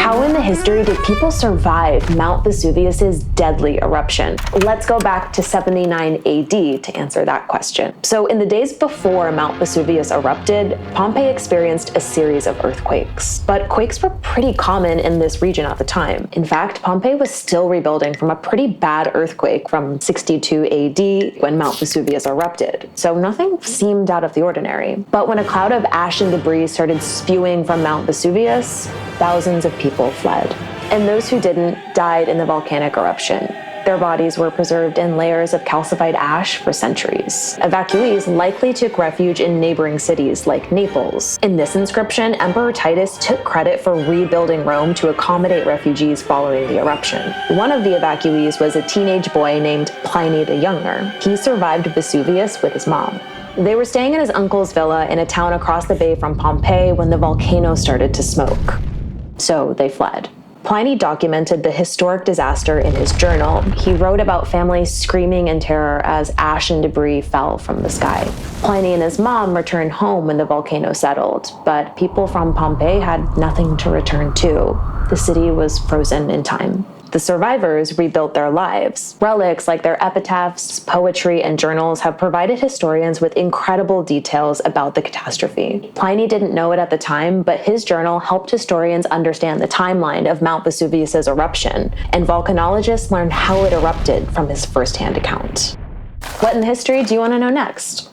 How in the history did people survive Mount Vesuvius's deadly eruption? Let's go back to 79 AD to answer that question. So in the days before Mount Vesuvius erupted, Pompeii experienced a series of earthquakes. But quakes were pretty common in this region at the time. In fact, Pompeii was still rebuilding from a pretty bad earthquake from 62 AD when Mount Vesuvius erupted. So nothing seemed out of the ordinary. But when a cloud of ash and debris started spewing from Mount Vesuvius, thousands of people fled. And those who didn't died in the volcanic eruption. Their bodies were preserved in layers of calcified ash for centuries. Evacuees likely took refuge in neighboring cities like Naples. In this inscription, Emperor Titus took credit for rebuilding Rome to accommodate refugees following the eruption. One of the evacuees was a teenage boy named Pliny the Younger. He survived Vesuvius with his mom. They were staying in his uncle's villa in a town across the bay from Pompeii when the volcano started to smoke. So they fled. Pliny documented the historic disaster in his journal. He wrote about families screaming in terror as ash and debris fell from the sky. Pliny and his mom returned home when the volcano settled, but people from Pompeii had nothing to return to. The city was frozen in time. The survivors rebuilt their lives. Relics like their epitaphs, poetry, and journals have provided historians with incredible details about the catastrophe. Pliny didn't know it at the time, but his journal helped historians understand the timeline of Mount Vesuvius's eruption, and volcanologists learned how it erupted from his firsthand account. What in history do you want to know next?